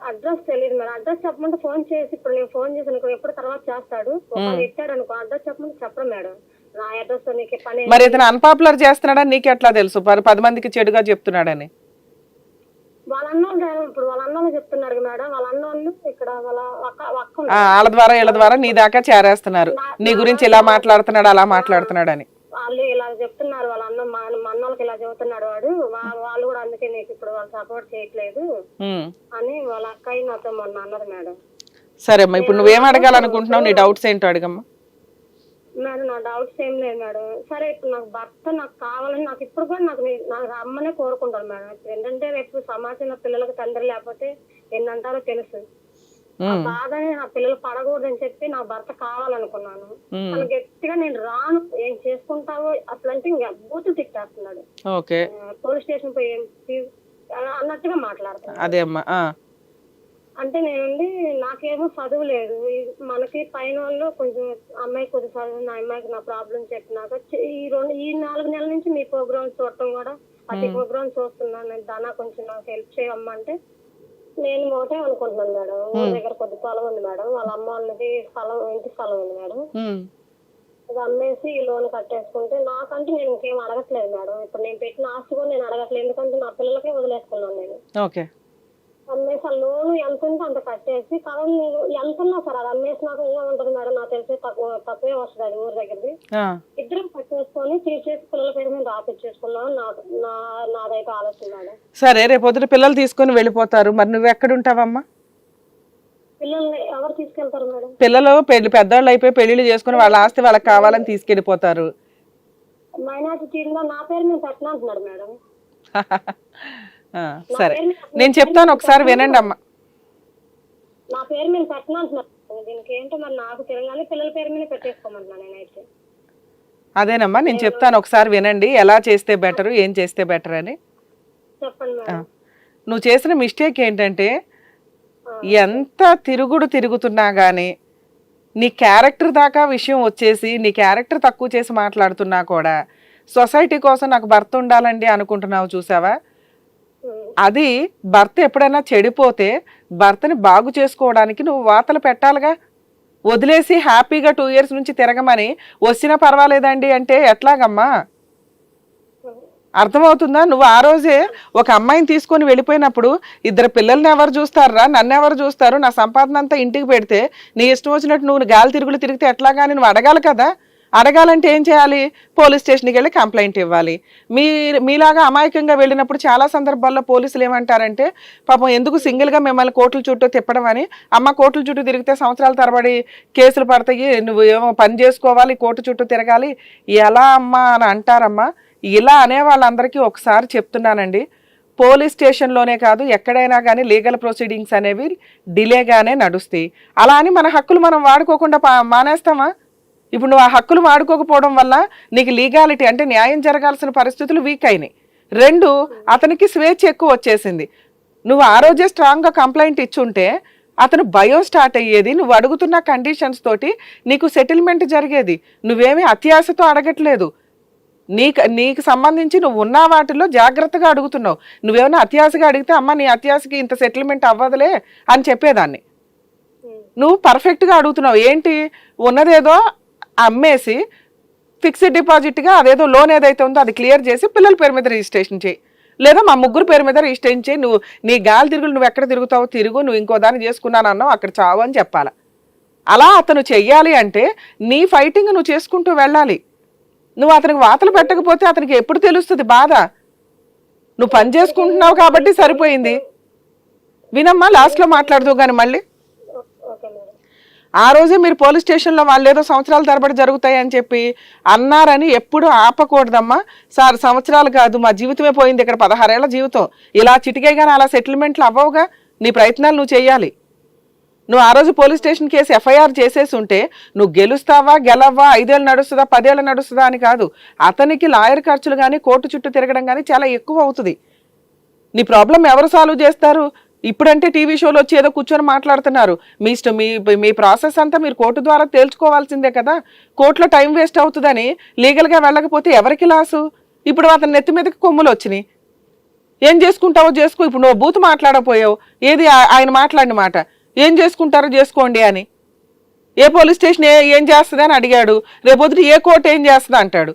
అడ్రస్ తెలియదు మేడం. అడ్రస్ చెప్పమంటే ఫోన్ చేసి, ఇప్పుడు నేను ఫోన్ చేసి ఎప్పుడు తర్వాత చేస్తాడు, ఎత్తాడు అనుకో, అడ్రస్ చెప్పమంటే చెప్పడం మేడం. నా అడ్రస్ తో నీకు పని. మరి ఇతను అన్పాపులర్ చేస్తున్నాడని నీకు ఎట్లా తెలుసు? 10 మందికి చెడుగా చెప్తున్నాడని వాళ్ళ అన్నోళ్ళు ఇప్పుడు వాళ్ళ అన్నోళ్ళు చెప్తున్నారు మేడం. వాళ్ళ అన్నోళ్ళు ఇక్కడ వాళ్ళ అక్క వాళ్ళ ద్వారా వీళ్ళ ద్వారా నీ దాకా చేరేస్తున్నారు, నీ గురించి ఇలా మాట్లాడుతున్నాడు అలా మాట్లాడుతున్నాడు అని. వాళ్ళు ఇలా చెప్తున్నారు, వాళ్ళ అన్న మా అన్నోళ్ళకి ఇలా చెబుతున్నాడు వాడు, వాళ్ళు కూడా అందుకే నీకు ఇప్పుడు వాళ్ళు సపోర్ట్ చేయట్లేదు అని వాళ్ళ అక్కయ్య నాతో మొన్న అన్నది మేడం. సరే అమ్మా, ఇప్పుడు నువ్వేం అడగాలనుకుంటున్నావు? నీ డౌట్స్ ఏంటో అడగమ్మా. మేడం నా డౌట్స్ ఏం లేదు మేడం. సరే ఇప్పుడు నాకు భర్త నాకు కావాలని, నాకు ఇప్పుడు కూడా నాకు అమ్మనే కోరుకుంటాను మేడం. ఏంటంటే రేపు సమాజంలో పిల్లలకు తండ్రి లేకపోతే ఎన్నంటారో తెలుసు. ఆ బాధని నా పిల్లలు పడకూడదని చెప్పి నా భర్త కావాలనుకున్నాను. తను గట్టిగా నేను రాను, ఏం చేసుకుంటావో అసలంటే ఇంకా బూతులు తిట్టేస్తున్నాడు. పోలీస్ స్టేషన్ పోయి అన్నట్టుగా మాట్లాడుతున్నాడు. అదే అమ్మా. అంటే నేనండి నాకేమో చదువు లేదు, మనకి పైన వాళ్ళు కొంచెం అమ్మాయి కొద్ది చదువు, నా అమ్మాయికి నా ప్రాబ్లం చెప్పినాక ఈ 4 నెలల నుంచి మీ ప్రోగ్రామ్స్ చూడటం కూడా, ప్రతి ప్రోగ్రామ్ చూస్తున్నాను. నేను దానా కొంచెం నాకు హెల్ప్ చేయమ్మా అంటే నేను ఒకటే అనుకుంటున్నాను మేడం. ఊరి దగ్గర కొద్ది పొలం ఉంది మేడం, వాళ్ళ అమ్మ వాళ్ళది ఇంటి స్థలం ఉంది మేడం. అది అమ్మేసి ఈ లోన్ కట్టేసుకుంటే నాకంటే నేను ఇంకేం అడగట్లేదు మేడం. ఇప్పుడు నేను పెట్టిన ఆస్తి కూడా నేను అడగట్లేదు, ఎందుకంటే నా పిల్లలకే వదిలేసుకున్నాను నేను. అమ్మేసి ఆ లోన్ ఎంత ఉంటే అంత కట్టేసి, కావాలి నేను ఎంత ఉన్నా సరే అది అమ్మేసి నాకు ఇంకా ఉంటుంది మేడం. నాకు తెలిసి తక్కువే వస్తుంది అది ఊరి దగ్గరది. ఇద్దరం కట్టేసుకొని తీర్చేసి పిల్లల పేరు మీద రాపిచ్చేసుకున్నాను, నాదైతే ఆలోచన మేడం. సరే రేపు పొద్దున పిల్లలు తీసుకొని వెళ్ళిపోతారు, మరి నువ్వు ఎక్కడ ఉంటావమ్మా? పిల్లల్ని ఎవరు తీసుకెళ్తారు మేడం? పిల్లలు పెద్దవాళ్ళు అయిపోయి పెళ్లిళ్ళు చేసుకుని వాళ్ళ ఆస్తి వాళ్ళకి కావాలని తీసుకెళ్లిపోతారు. మైనార్టీ తీరుగా నా పేరు మీద పెట్టిన అంటున్నాడు మేడం. సరే నేను చెప్తాను, ఒకసారి వినండి అమ్మా. నా పేరు మీద పెట్టిన అంటున్నారు, దీనికి ఏంటో మరి నాకు తెలియగానే పిల్లల పేరు మీద పెట్టేసుకోమంటున్నా నేనైతే. అదేనమ్మా నేను చెప్తాను, ఒకసారి వినండి, ఎలా చేస్తే బెటర్, ఏం చేస్తే బెటర్ అని. చెప్పండి మేడం. నువ్వు చేసిన మిస్టేక్ ఏంటంటే, ఎంత తిరుగుతున్నా గానీ నీ క్యారెక్టర్ దాకా విషయం వచ్చేసి నీ క్యారెక్టర్ తక్కువ చేసి మాట్లాడుతున్నా కూడా సొసైటీ కోసం నాకు భర్త ఉండాలండి అనుకుంటున్నావు చూసావా? అది భర్త ఎప్పుడైనా చెడిపోతే భర్తని బాగు చేసుకోవడానికి నువ్వు వాతలు పెట్టాలిగా. వదిలేసి హ్యాపీగా 2 years నుంచి తిరగమని వచ్చినా పర్వాలేదండి అంటే ఎట్లాగమ్మా? అర్థమవుతుందా? నువ్వు ఆ రోజే ఒక అమ్మాయిని తీసుకొని వెళ్ళిపోయినప్పుడు 2 పిల్లల్ని ఎవరు చూస్తారా, నన్ను ఎవరు చూస్తారు, నా సంపాదన అంతా ఇంటికి పెడితే నీ ఇష్టం వచ్చినట్టు నువ్వు గాలి తిరుగులు తిరిగితే ఎట్లాగాని నువ్వు అడగాలి కదా. అడగాలంటే ఏం చేయాలి? పోలీస్ స్టేషన్కి వెళ్ళి కంప్లైంట్ ఇవ్వాలి. మీలాగా అమాయకంగా వెళ్ళినప్పుడు చాలా సందర్భాల్లో పోలీసులు ఏమంటారంటే, పాపం ఎందుకు సింగిల్గా మిమ్మల్ని కోర్టుల చుట్టూ తిప్పడం అని, అమ్మ కోర్టుల చుట్టూ తిరిగితే సంవత్సరాల తరబడి కేసులు పడతాయి, నువ్వు ఏమో పని చేసుకోవాలి, కోర్టు చుట్టూ తిరగాలి, ఎలా అమ్మా అని అంటారమ్మా. ఇలా అనే వాళ్ళందరికీ ఒకసారి చెప్తున్నానండి, పోలీస్ స్టేషన్లోనే కాదు ఎక్కడైనా కానీ లీగల్ ప్రొసీడింగ్స్ అనేవి డిలేగానే నడుస్తాయి. అలా అని మన హక్కులు మనం వాడుకోకుండా మానేస్తామా? ఇప్పుడు నువ్వు ఆ హక్కులు వాడుకోకపోవడం వల్ల నీకు లీగాలిటీ అంటే న్యాయం జరగాల్సిన పరిస్థితులు వీక్ అయినాయి. 2, అతనికి స్వేచ్ఛ ఎక్కువ వచ్చేసింది. నువ్వు ఆ రోజే స్ట్రాంగ్గా కంప్లైంట్ ఇచ్చుంటే అతను భయం స్టార్ట్ అయ్యేది. నువ్వు అడుగుతున్న కండిషన్స్ తోటి నీకు సెటిల్మెంట్ జరిగేది. నువ్వేమీ అత్యాశతో అడగట్లేదు. నీకు సంబంధించి నువ్వు ఉన్న వాటిలో జాగ్రత్తగా అడుగుతున్నావు. నువ్వేమైనా అత్యాశగా అడిగితే అమ్మ నీ అత్యాశకి ఇంత సెటిల్మెంట్ అవ్వదులే అని చెప్పేదాన్ని. నువ్వు పర్ఫెక్ట్గా అడుగుతున్నావు. ఏంటి ఉన్నదేదో అమ్మేసి ఫిక్స్డ్ డిపాజిట్గా అదేదో లోన్ ఏదైతే ఉందో అది క్లియర్ చేసి పిల్లల పేరు మీద రిజిస్ట్రేషన్ చేయి, లేదా మా ముగ్గురు పేరు మీద రిజిస్ట్రేషన్ చేయి. నీ గాలి తిరుగులు నువ్వు ఎక్కడ తిరుగుతావో తిరుగు, నువ్వు ఇంకో దాన్ని చేసుకున్నాను అన్నావు అక్కడ చావు అని చెప్పాలా. అలా అతను చెయ్యాలి అంటే నీ ఫైటింగ్ నువ్వు చేసుకుంటూ వెళ్ళాలి. నువ్వు అతనికి వాతలు పెట్టకపోతే అతనికి ఎప్పుడు తెలుస్తుంది బాధ? నువ్వు పని చేసుకుంటున్నావు కాబట్టి సరిపోయింది. వినమ్మా, లాస్ట్లో మాట్లాడదు కానీ మళ్ళీ ఆ రోజే మీరు పోలీస్ స్టేషన్లో వాళ్ళు ఏదో సంవత్సరాల తరబడి జరుగుతాయి అని చెప్పి అన్నారని ఎప్పుడు ఆపకూడదమ్మా. సార్ సంవత్సరాలు కాదు మా జీవితమే పోయింది, ఇక్కడ 16 ఏళ్ల జీవితం. ఇలా చిటికేగానే అలా సెటిల్మెంట్లు అవ్వవుగా. నీ ప్రయత్నాలు నువ్వు చెయ్యాలి. నువ్వు ఆ రోజు పోలీస్ స్టేషన్ కేసు ఎఫ్ఐఆర్ చేసేసి ఉంటే నువ్వు గెలుస్తావా గెలవ్వా, 5 ఏళ్ళు నడుస్తుందా 10 ఏళ్ళు నడుస్తుందా అని కాదు. అతనికి లాయర్ ఖర్చులు కానీ కోర్టు చుట్టూ తిరగడం కానీ చాలా ఎక్కువ అవుతుంది. నీ ప్రాబ్లం ఎవరు సాల్వ్ చేస్తారు? ఇప్పుడంటే టీవీ షోలో వచ్చి ఏదో కూర్చొని మాట్లాడుతున్నారు. మీ ఇష్టం, మీ ప్రాసెస్ అంతా మీరు కోర్టు ద్వారా తేల్చుకోవాల్సిందే కదా. కోర్టులో టైం వేస్ట్ అవుతుందని లీగల్గా వెళ్ళకపోతే ఎవరికి లాసు? ఇప్పుడు అతని నెత్తి మీదకి కొమ్ములు వచ్చినాయి. ఏం చేసుకుంటావో చేసుకో. ఇప్పుడు నువ్వు బూతు మాట్లాడపోయావు. ఏది ఆయన మాట్లాడిన మాట, ఏం చేసుకుంటారో చేసుకోండి అని. ఏ పోలీస్ స్టేషన్ ఏం చేస్తుంది అని అడిగాడు. రేపొద్దు ఏ కోర్టు ఏం చేస్తుంది అంటాడు.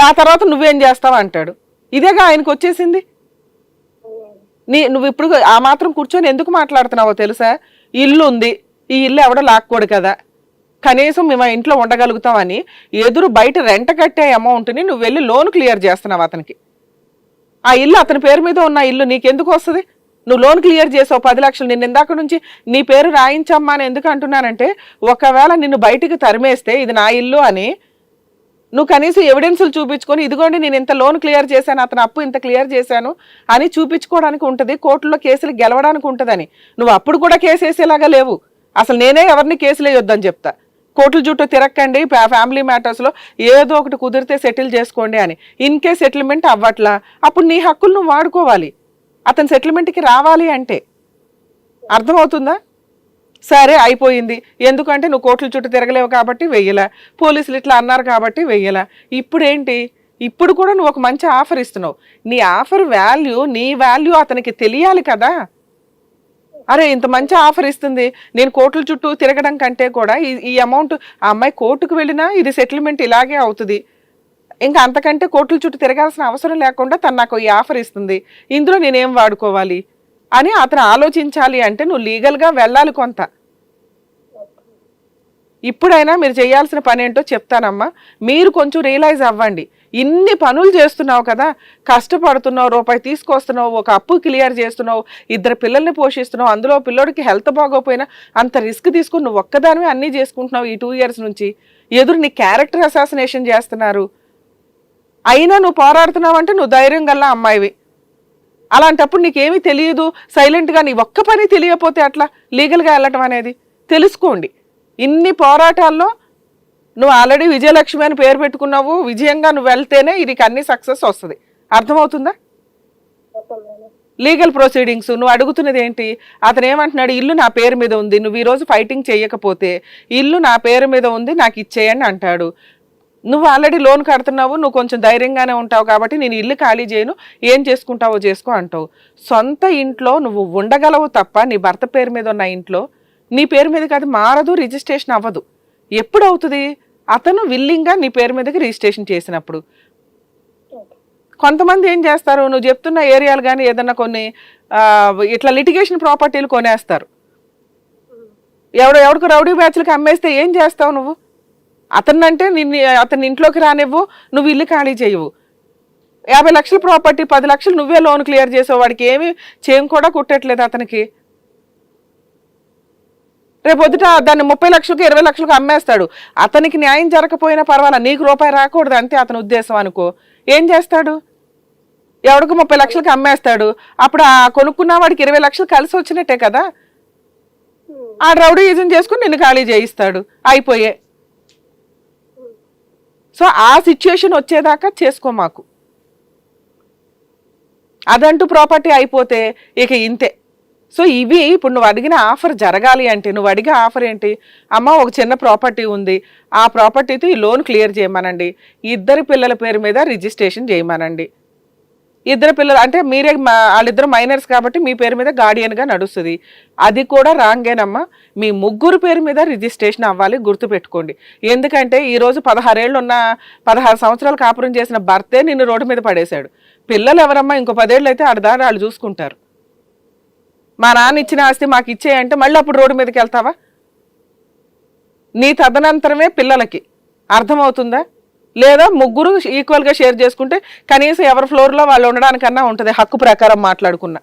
ఆ తర్వాత నువ్వేం చేస్తావు అంటాడు. ఇదేగా ఆయనకు వచ్చేసింది. నువ్వు ఇప్పుడు ఆ మాత్రం కూర్చొని ఎందుకు మాట్లాడుతున్నావో తెలుసా? ఇల్లు ఉంది, ఈ ఇల్లు ఎవడో లాక్కోడు కదా, కనీసం మేము ఇంట్లో ఉండగలుగుతామని ఎదురు బయట రెంట కట్టే అమౌంట్ని నువ్వు వెళ్ళి లోన్ క్లియర్ చేస్తున్నావు అతనికి. ఆ ఇల్లు అతని పేరు మీద ఉన్న ఇల్లు నీకెందుకు వస్తుంది? నువ్వు లోన్ క్లియర్ చేసావు 10 లక్షలు. నిన్ను ఇందాక నుంచి నీ పేరు రాయించమ్మా అని ఎందుకు అంటున్నానంటే, ఒకవేళ నిన్ను బయటికి తరిమేస్తే ఇది నా ఇల్లు అని నువ్వు కనీసం ఎవిడెన్సులు చూపించుకొని, ఇదిగోండి నేను ఇంత లోన్ క్లియర్ చేశాను, అతను అప్పు ఇంత క్లియర్ చేశాను అని చూపించుకోవడానికి ఉంటుంది. కోర్టులో కేసులు గెలవడానికి ఉంటుందని. నువ్వు అప్పుడు కూడా కేసు వేసేలాగా లేవు. అసలు నేనే ఎవరిని కేసులు వేయొద్దని చెప్తా. కోర్టుల చుట్టూ తిరక్కండి, ఫ్యామిలీ మ్యాటర్స్లో ఏదో ఒకటి కుదిరితే సెటిల్ చేసుకోండి అని. ఇన్ కేస్ సెటిల్మెంట్ అవ్వట్లా, అప్పుడు నీ హక్కులు నువ్వు వాడుకోవాలి. అతను సెటిల్మెంట్కి రావాలి అంటే అర్థమవుతుందా? సరే అయిపోయింది, ఎందుకంటే నువ్వు కోర్టుల చుట్టూ తిరగలేవు కాబట్టి వెయ్యలా, పోలీసులు ఇట్లా అన్నారు కాబట్టి వెయ్యలా. ఇప్పుడు ఏంటి? ఇప్పుడు కూడా నువ్వు ఒక మంచి ఆఫర్ ఇస్తున్నావు. నీ ఆఫర్ వాల్యూ, నీ వాల్యూ అతనికి తెలియాలి కదా. అరే ఇంత మంచి ఆఫర్ ఇస్తుంది, నేను కోర్టుల చుట్టూ తిరగడం కంటే కూడా ఈ అమౌంట్, ఆ అమ్మాయి కోర్టుకు వెళ్ళినా ఇది సెటిల్మెంట్ ఇలాగే అవుతుంది, ఇంకా అంతకంటే కోర్టుల చుట్టూ తిరగాల్సిన అవసరం లేకుండా తను నాకు ఈ ఆఫర్ ఇస్తుంది, ఇందులో నేనేం వాడుకోవాలి అని అతను ఆలోచించాలి. అంటే నువ్వు లీగల్గా వెళ్ళాలి కొంత. ఇప్పుడైనా మీరు చేయాల్సిన పని ఏంటో చెప్తానమ్మా. మీరు కొంచెం రియలైజ్ అవ్వండి. ఇన్ని పనులు చేస్తున్నావు కదా, కష్టపడుతున్నావు, రూపాయి తీసుకొస్తున్నావు, ఒక అప్పు క్లియర్ చేస్తున్నావు, 2 పిల్లల్ని పోషిస్తున్నావు, అందులో పిల్లోడికి హెల్త్ బాగోపోయినా అంత రిస్క్ తీసుకుని నువ్వు ఒక్కదానివే అన్నీ చేసుకుంటున్నావు. ఈ 2 years నుంచి ఎదురు నీ క్యారెక్టర్ అసాసినేషన్ చేస్తున్నారు. అయినా నువ్వు పోరాడుతున్నావు అంటే నువ్వు ధైర్యం గల్లా అమ్మాయివి. అలాంటప్పుడు నీకేమీ తెలియదు, సైలెంట్గా నీ ఒక్క పని తెలియకపోతే అట్లా లీగల్గా వెళ్ళటం అనేది తెలుసుకోండి. ఇన్ని పోరాటాల్లో నువ్వు ఆల్రెడీ విజయలక్ష్మి అని పేరు పెట్టుకున్నావు. విజయంగా నువ్వు వెళ్తేనే ఇది అన్ని సక్సెస్ వస్తుంది. అర్థమవుతుందా? లీగల్ ప్రొసీడింగ్స్ నువ్వు అడుగుతున్నది ఏంటి? అతను ఏమంటున్నాడు, ఇల్లు నా పేరు మీద ఉంది, నువ్వు ఈరోజు ఫైటింగ్ చేయకపోతే ఇల్లు నా పేరు మీద ఉంది నాకు ఇచ్చేయని అంటాడు. నువ్వు ఆల్రెడీ లోన్ కడుతున్నావు, నువ్వు కొంచెం ధైర్యంగానే ఉంటావు కాబట్టి నేను ఇల్లు ఖాళీ చేయను, ఏం చేసుకుంటావో చేసుకో అంటావు. సొంత ఇంట్లో నువ్వు ఉండగలవు తప్ప నీ భర్త పేరు మీద ఉన్న ఇంట్లో నీ పేరు మీదకి అది మారదు, రిజిస్ట్రేషన్ అవ్వదు. ఎప్పుడు అవుతుంది? అతను విల్లింగ్గా నీ పేరు మీదకి రిజిస్ట్రేషన్ చేసినప్పుడు. కొంతమంది ఏం చేస్తారు, నువ్వు చెప్తున్న ఏరియాలు కానీ ఏదన్నా కొన్ని ఇట్లా లిటిగేషన్ ప్రాపర్టీలు కొనేస్తారు. ఎవడికి రౌడీ బ్యాచ్లకి అమ్మేస్తే ఏం చేస్తావు నువ్వు? అంటే అతని ఇంట్లోకి రానివ్వు, నువ్వు ఇల్లు ఖాళీ చేయవు. 50 లక్షల ప్రాపర్టీ 10 లక్షలు నువ్వే లోన్ క్లియర్ చేసావు. వాడికి ఏమి చేయం కూడా కుట్టట్లేదు అతనికి. రేపు పొద్దుట దాన్ని 30 లక్షలకు 20 లక్షలకు అమ్మేస్తాడు. అతనికి న్యాయం జరగకపోయినా పర్వాలా, నీకు రూపాయి రాకూడదు అంతే అతని ఉద్దేశం అనుకో. ఏం చేస్తాడు? ఎవడికి 30 లక్షలకు అమ్మేస్తాడు. అప్పుడు ఆ కొనుక్కున్న వాడికి 20 లక్షలు కలిసి వచ్చినట్టే కదా. ఆ రౌడీయిజం చేసుకుని నిన్ను ఖాళీ చేయిస్తాడు. అయిపోయే. సో ఆ సిచ్యుయేషన్ వచ్చేదాకా చేసుకో మాకు. అదంటూ ప్రాపర్టీ అయిపోతే ఇక ఇంతే. సో ఇవి ఇప్పుడు నువ్వు అడిగిన ఆఫర్ జరగాలి అంటే నువ్వు అడిగే ఆఫర్ ఏంటి? అమ్మ ఒక చిన్న ప్రాపర్టీ ఉంది, ఆ ప్రాపర్టీతో ఈ లోన్ క్లియర్ చేయమనండి, 2 పిల్లల పేరు మీద రిజిస్ట్రేషన్ చేయమనండి. 2 పిల్లలు అంటే మీరే, వాళ్ళిద్దరు మైనర్స్ కాబట్టి మీ పేరు మీద గార్డియన్గా నడుస్తుంది. అది కూడా రాంగేనమ్మా. మీ 3 పేరు మీద రిజిస్ట్రేషన్ అవ్వాలి, గుర్తుపెట్టుకోండి. ఎందుకంటే ఈరోజు 16 ఏళ్ళు ఉన్న 16 సంవత్సరాలు కాపురం చేసిన భర్తే నిన్ను రోడ్డు మీద పడేశాడు. పిల్లలు ఎవరమ్మా? ఇంకో 10 ఏళ్ళు అయితే ఆడదారి వాళ్ళు చూసుకుంటారు. మా నాన్న ఇచ్చిన ఆస్తి మాకు ఇచ్చేయంటే మళ్ళీ అప్పుడు రోడ్డు మీదకి వెళ్తావా? నీ తదనంతరమే పిల్లలకి. అర్థమవుతుందా? లేదా 3 ఈక్వల్గా షేర్ చేసుకుంటే కనీసం ఎవరి ఫ్లోర్లో వాళ్ళు ఉండడానికన్నా ఉంటుంది, హక్కు ప్రకారం మాట్లాడుకున్నా.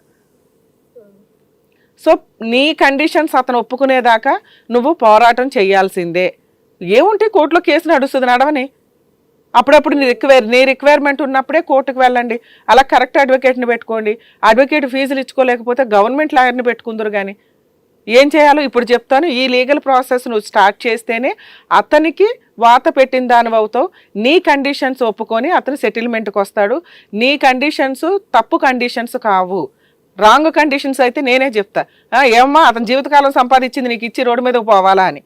సో నీ కండిషన్స్ అతను ఒప్పుకునేదాకా నువ్వు పోరాటం చేయాల్సిందే. ఏముంటే కోర్టులో కేసు నడుస్తుంది, నడవని. అప్పుడప్పుడు నీ రిక్వైర్మెంట్ ఉన్నప్పుడే కోర్టుకు వెళ్ళండి. అలా కరెక్ట్ అడ్వకేట్ని పెట్టుకోండి. అడ్వకేట్ ఫీజులు ఇచ్చుకోలేకపోతే గవర్నమెంట్ లాయర్ని పెట్టుకుందరు. కానీ ఏం చేయాలో ఇప్పుడు చెప్తాను. ఈ లీగల్ ప్రాసెస్ నువ్వు స్టార్ట్ చేస్తేనే అతనికి వాత పెట్టిన దాని అవుతావు. నీ కండిషన్స్ ఒప్పుకొని అతను సెటిల్మెంట్కి వస్తాడు. నీ కండిషన్స్ తప్పు కండిషన్స్ కావు, రాంగ్ కండిషన్స్ అయితే నేనే చెప్తా. ఏమ్మా అతను జీవితకాలం సంపాదించింది నీకు ఇచ్చి రోడ్డు మీదకి పోవాలా అని.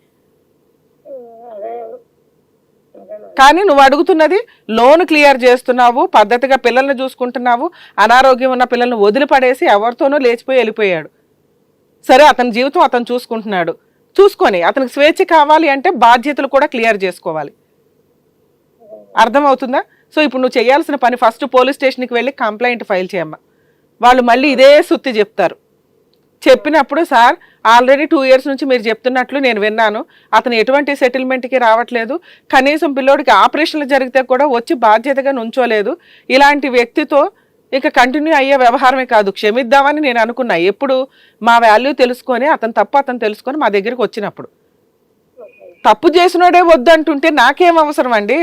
కానీ నువ్వు అడుగుతున్నది లోన్ క్లియర్ చేస్తున్నావు, పద్ధతిగా పిల్లల్ని చూసుకుంటున్నావు, అనారోగ్యం ఉన్న పిల్లల్ని వదిలిపడేసి ఎవరితోనో లేచిపోయి వెళ్ళిపోయాడు. సరే అతని జీవితం అతను చూసుకుంటున్నాడు, చూసుకొని అతనికి స్వేచ్ఛ కావాలి అంటే బాధ్యతలు కూడా క్లియర్ చేసుకోవాలి. అర్థమవుతుందా? సో ఇప్పుడు నువ్వు చేయాల్సిన పని ఫస్ట్ పోలీస్ స్టేషన్కి వెళ్ళి కంప్లైంట్ ఫైల్ చేయమ్మా. వాళ్ళు మళ్ళీ ఇదే సుత్తి చెప్తారు. చెప్పినప్పుడు సార్ ఆల్రెడీ 2 years నుంచి మీరు చెప్తున్నట్లు నేను విన్నాను, అతను ఎటువంటి సెటిల్మెంట్కి రావట్లేదు, కనీసం పిల్లోడికి ఆపరేషన్లు జరిగితే కూడా వచ్చి బాధ్యతగా నుంచోలేదు. ఇలాంటి వ్యక్తితో ఇక కంటిన్యూ అయ్యే వ్యవహారమే కాదు, క్షమిద్దామని నేను అనుకున్నా. ఎప్పుడు మా వాల్యూ తెలుసుకొని అతను తెలుసుకొని మా దగ్గరికి వచ్చినప్పుడు. తప్పు చేసినోడే వద్దు అంటుంటే నాకేం అవసరం అండి?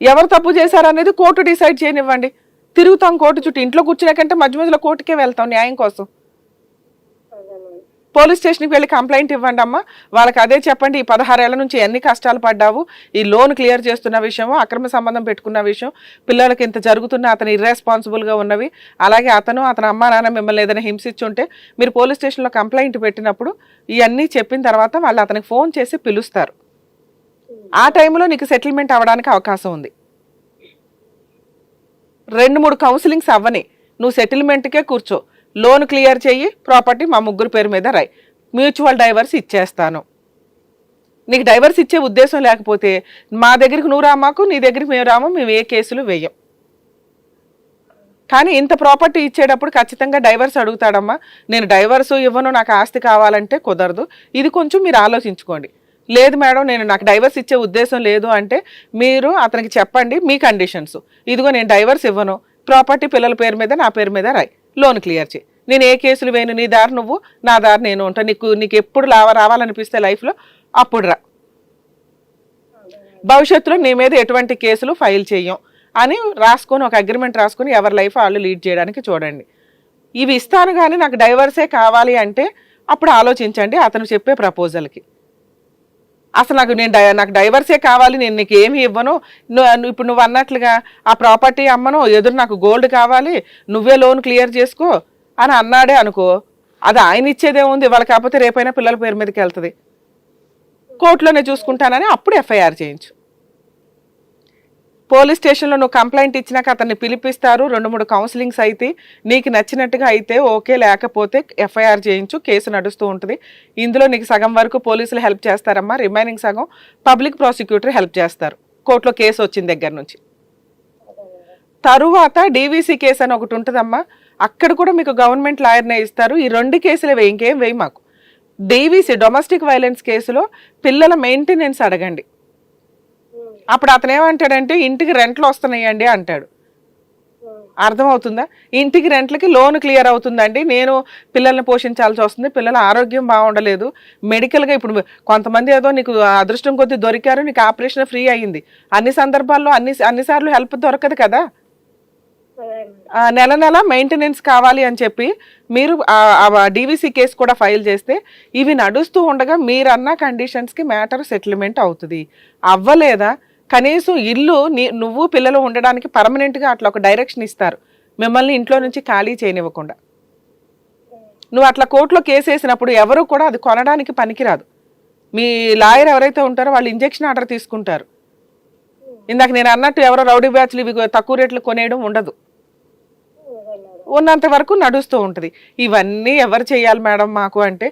ఎవరు తప్పు చేశారనేది కోర్టు డిసైడ్ చేయనివ్వండి. తిరుగుతాం కోర్టు చుట్టూ. ఇంట్లో కూర్చునే కంటే మధ్య మధ్యలో కోర్టుకే వెళ్తాం న్యాయం కోసం. పోలీస్ స్టేషన్కి వెళ్ళి కంప్లైంట్ ఇవ్వండి అమ్మా. వాళ్ళకి అదే చెప్పండి, ఈ 16 ఏళ్ల నుంచి ఎన్ని కష్టాలు పడ్డావు, ఈ లోన్ క్లియర్ చేస్తున్న విషయము, అక్రమ సంబంధం పెట్టుకున్న విషయం, పిల్లలకి ఇంత జరుగుతున్న అతను ఇర్రెస్పాన్సిబుల్గా ఉన్నవి, అలాగే అతను అతని అమ్మా నాన్న మిమ్మల్ని ఏదైనా హింసించుంటే మీరు పోలీస్ స్టేషన్లో కంప్లైంట్ పెట్టినప్పుడు ఇవన్నీ చెప్పిన తర్వాత వాళ్ళు అతనికి ఫోన్ చేసి పిలుస్తారు. ఆ టైంలో నీకు సెటిల్మెంట్ అవ్వడానికి అవకాశం ఉంది. 2-3 కౌన్సిలింగ్స్ అవ్వని, నువ్వు సెటిల్మెంట్కే కూర్చో, లోన్ క్లియర్ చెయ్యి, ప్రాపర్టీ మా 3 పేరు మీద రాయి, మ్యూచువల్ డైవర్స్ ఇచ్చేస్తాను. నీకు డైవర్స్ ఇచ్చే ఉద్దేశం లేకపోతే మా దగ్గరికి నువ్వు రామాకు, నీ దగ్గరికి మేము రాము, మేము ఏ కేసులు వేయం. కానీ ఇంత ప్రాపర్టీ ఇచ్చేటప్పుడు ఖచ్చితంగా డైవర్స్ అడుగుతాడమ్మా. నేను డైవర్స్ ఇవ్వను, నాకు ఆస్తి కావాలంటే కుదరదు. ఇది కొంచెం మీరు ఆలోచించుకోండి. లేదు మేడం నాకు డైవర్స్ ఇచ్చే ఉద్దేశం లేదు అంటే మీరు అతనికి చెప్పండి మీ కండిషన్స్. ఇదిగో నేను డైవర్స్ ఇవ్వను, ప్రాపర్టీ పిల్లల పేరు మీద నా పేరు మీద రాయి, లోన్ క్లియర్ చేయి, నేను ఏ కేసులు వేయను, నీ దారి నువ్వు నా దారి నేను ఉంటాను, నీకు ఎప్పుడు రావాలనిపిస్తే లైఫ్లో అప్పుడు రా, భవిష్యత్తులో నీ మీద ఎటువంటి కేసులు ఫైల్ చేయం అని రాసుకొని ఒక అగ్రిమెంట్ రాసుకొని ఎవరి లైఫ్ వాళ్ళు లీడ్ చేయడానికి చూడండి. ఇవి ఇస్తాను కానీ నాకు డైవర్సే కావాలి అంటే అప్పుడు ఆలోచించండి అతను చెప్పే ప్రపోజల్కి. అసలు నాకు డైవర్సే కావాలి, నేను నీకు ఏమి ఇవ్వను, ఇప్పుడు నువ్వు అన్నట్లుగా ఆ ప్రాపర్టీ అమ్మను, ఎదురు నాకు గోల్డ్ కావాలి, నువ్వే లోన్ క్లియర్ చేసుకో అని అన్నాడే అనుకో, అది ఆయన ఇచ్చేదే ఉంది, వాళ్ళ కాకపోతే రేపైనా పిల్లల పేరు మీదకి వెళ్తుంది, కోర్టులోనే చూసుకుంటానని అప్పుడు ఎఫ్ఐఆర్ చేయించు. పోలీస్ స్టేషన్లో నువ్వు కంప్లైంట్ ఇచ్చినాక అతన్ని పిలిపిస్తారు, 2-3 కౌన్సిలింగ్స్ అయితే నీకు నచ్చినట్టుగా అయితే ఓకే, లేకపోతే ఎఫ్ఐఆర్ చేయించు, కేసు నడుస్తూ ఉంటుంది. ఇందులో నీకు సగం వరకు పోలీసులు హెల్ప్ చేస్తారమ్మా, రిమైనింగ్ సగం పబ్లిక్ ప్రాసిక్యూటర్ హెల్ప్ చేస్తారు కోర్టులో కేసు వచ్చిన దగ్గర నుంచి. తరువాత డీవీసీ కేసు అని ఒకటి ఉంటుందమ్మా, అక్కడ కూడా మీకు గవర్నమెంట్ లాయర్నే ఇస్తారు. ఈ 2 కేసులు ఇంకేం వేయి మాకు. డీవీసీ డొమెస్టిక్ వైలెన్స్ కేసులో పిల్లల మెయింటెనెన్స్ అడగండి. అప్పుడు అతను ఏమంటాడంటే ఇంటికి రెంట్లు వస్తున్నాయండి అంటాడు. అర్థమవుతుందా? ఇంటికి రెంట్లకి లోన్ క్లియర్ అవుతుందండి, నేను పిల్లల్ని పోషించాల్సి వస్తుంది, పిల్లల ఆరోగ్యం బాగుండలేదు, మెడికల్గా ఇప్పుడు కొంతమంది ఏదో నీకు అదృష్టం కొద్దీ దొరికారు, నీకు ఆపరేషన్ ఫ్రీ అయ్యింది. అన్ని సందర్భాల్లో అన్నిసార్లు హెల్ప్ దొరకదు కదా. నెల నెల మెయింటెనెన్స్ కావాలి అని చెప్పి మీరు డీవీసీ కేసు కూడా ఫైల్ చేస్తే ఇవి నడుస్తూ ఉండగా మీరన్న కండిషన్స్కి మ్యాటర్ సెటిల్మెంట్ అవుతుంది. అవ్వలేదా కనీసం ఇల్లు నువ్వు పిల్లలు ఉండడానికి పర్మనెంట్గా అట్లా ఒక డైరెక్షన్ ఇస్తారు, మిమ్మల్ని ఇంట్లో నుంచి ఖాళీ చేయనివ్వకుండా. నువ్వు అట్లా కోర్టులో కేసు వేసినప్పుడు ఎవరు కూడా అది కొనడానికి పనికిరాదు. మీ లాయర్ ఎవరైతే ఉంటారో వాళ్ళు ఇంజెక్షన్ ఆర్డర్ తీసుకుంటారు. ఇందాక నేను అన్నట్టు ఎవరో రౌడీ బ్యాచ్లు ఇవి తక్కువ రేట్లు కొనేయడం ఉండదు, ఉన్నంత వరకు నడుస్తూ ఉంటుంది. ఇవన్నీ ఎవరు చేయాలి మేడం మాకు అంటే,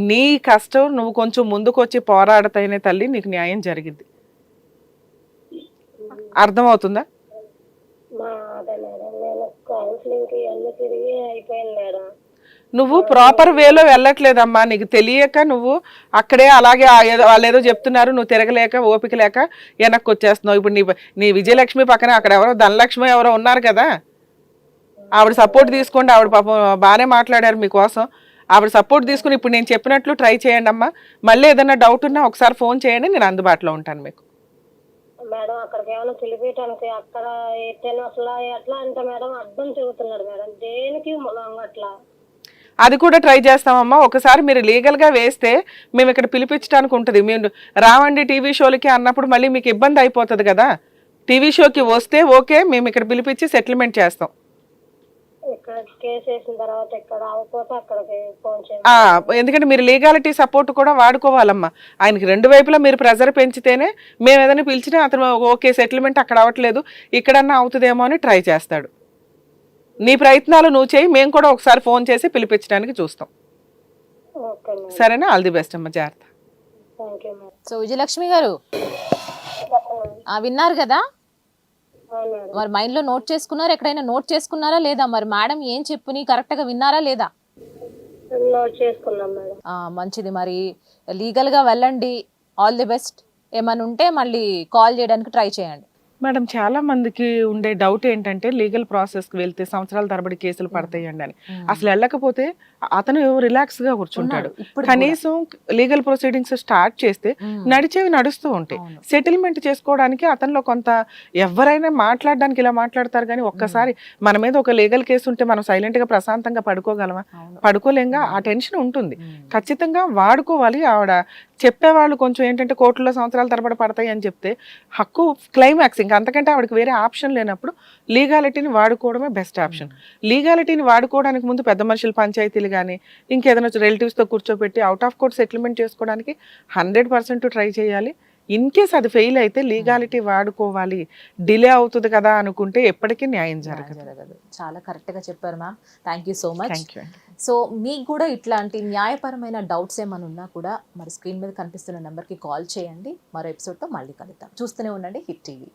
నీ కష్టం నువ్వు కొంచెం ముందుకు వచ్చి పోరాడతేనే తల్లి నీకు న్యాయం జరిగింది. అర్థమవుతుందా? నువ్వు ప్రాపర్ వేలో వెళ్ళట్లేదమ్మా, నీకు తెలియక నువ్వు అక్కడే అలాగే వాళ్ళు ఏదో చెప్తున్నారు, నువ్వు తిరగలేక ఓపిక లేక వెనక్కి వచ్చేస్తున్నావు. ఇప్పుడు నీ విజయలక్ష్మి పక్కన అక్కడ ఎవరో ధనలక్ష్మి ఎవరో ఉన్నారు కదా, ఆవిడ సపోర్ట్ తీసుకోండి. ఆవిడ పాపం బాగానే మాట్లాడారు మీకోసం, ఆవిడ సపోర్ట్ తీసుకుని ఇప్పుడు నేను చెప్పినట్లు ట్రై చేయండి అమ్మా. మళ్ళీ ఏదైనా డౌట్ ఉన్నా ఒకసారి ఫోన్ చేయండి, నేను అందుబాటులో ఉంటాను మీకు. మేడం అక్కడికి ఏమైనా తెలియటానికి అక్కడ అసలు ఎట్లా అంటే మేడం అర్థం చెబుతున్నాడు మేడం, దేనికి అట్లా అది కూడా ట్రై చేస్తామమ్మా. ఒకసారి మీరు లీగల్గా వేస్తే మేము ఇక్కడ పిలిపించడానికి ఉంటుంది. మేము రావండి టీవీ షోలకి అన్నప్పుడు మళ్ళీ మీకు ఇబ్బంది అయిపోతుంది కదా. టీవీ షోకి వస్తే ఓకే, మేము ఇక్కడ పిలిపించి సెటిల్మెంట్ చేస్తాం. ఎందుకంటే మీరు లీగాలిటీ సపోర్ట్ కూడా వాడుకోవాలమ్మా. ఆయనకి రెండు వైపులా మీరు ప్రెజర్ పెంచితేనే మేము ఏదైనా పిలిచినా అతను ఓకే సెటిల్మెంట్ అక్కడ అవ్వట్లేదు ఇక్కడన్నా అవుతుందేమో అని ట్రై చేస్తాడు. నీ ప్రయత్నాలు నువ్వు చేయి, మేము కూడా ఒకసారి ఫోన్ చేసి పిలిపించడానికి చూస్తాం. సరేనా? ఆల్ ది బెస్ట్ అమ్మా, జాగ్రత్త. సో విజయలక్ష్మి గారు విన్నారు కదా, మరి మైండ్ లో నోట్ చేసుకున్నారా, ఎక్కడైనా నోట్ చేసుకున్నారా లేదా? మరి మేడం ఏం చెప్పుని కరెక్ట్ గా విన్నారా లేదా? మంచిది, మరి లీగల్ గా వెళ్ళండి. All the best. ఏమైనా ఉంటే మళ్ళీ కాల్ చేయడానికి ట్రై చేయండి. మేడం చాలా మందికి ఉండే డౌట్ ఏంటంటే లీగల్ ప్రాసెస్కి వెళ్తే సంవత్సరాల తరబడి కేసులు పడతాయండి అని. అసలు వెళ్ళకపోతే అతను రిలాక్స్ గా కూర్చుంటాడు. కనీసం లీగల్ ప్రొసీడింగ్స్ స్టార్ట్ చేస్తే నడిచేవి నడుస్తూ ఉంటాయి. సెటిల్మెంట్ చేసుకోవడానికి అతనిలో కొంత, ఎవరైనా మాట్లాడడానికి ఇలా మాట్లాడతారు కానీ ఒక్కసారి మన మీద ఒక లీగల్ కేసు ఉంటే మనం సైలెంట్ గా ప్రశాంతంగా పడుకోగలమా? పడుకోలేంగా. ఆ టెన్షన్ ఉంటుంది. ఖచ్చితంగా వాడుకోవాలి. ఆవిడ చెప్పేవాళ్ళు కొంచెం ఏంటంటే కోర్టులో సంవత్సరాల తరబడి పడతాయి అని చెప్తే హక్కు క్లైమాక్స్, ఇంకా అంతకంటే ఆవిడకి వేరే ఆప్షన్ లేనప్పుడు లీగాలిటీని వాడుకోవడమే బెస్ట్ ఆప్షన్. లీగాలిటీని వాడుకోవడానికి ముందు పెద్ద మనుషులు పంచాయతీలు కానీ ఇంకేదైనా రిలేటివ్స్తో కూర్చోబెట్టి అవుట్ ఆఫ్ కోర్ట్ సెటిల్మెంట్ చేసుకోవడానికి 100% ట్రై చేయాలి. ఇన్ కేస్ అది ఫెయిల్ అయితే లీగాలిటీ వాడుకోవాలి. డిలే అవుతుంది కదా అనుకుంటే ఎప్పటికీ న్యాయం జరగదు. చాలా కరెక్ట్ గా చెప్పారు ma'am. Thank you so much. So మీకు కూడా ఇట్లాంటి న్యాయపరమైన డౌట్స్ ఏమైనా ఉన్నా కూడా మరి స్క్రీన్ మీద కనిపిస్తున్న నెంబర్కి కాల్ చేయండి. మరో ఎపిసోడ్తో మళ్ళీ కలుద్దాం. చూస్తూనే ఉండండి హిట్ టీవీ.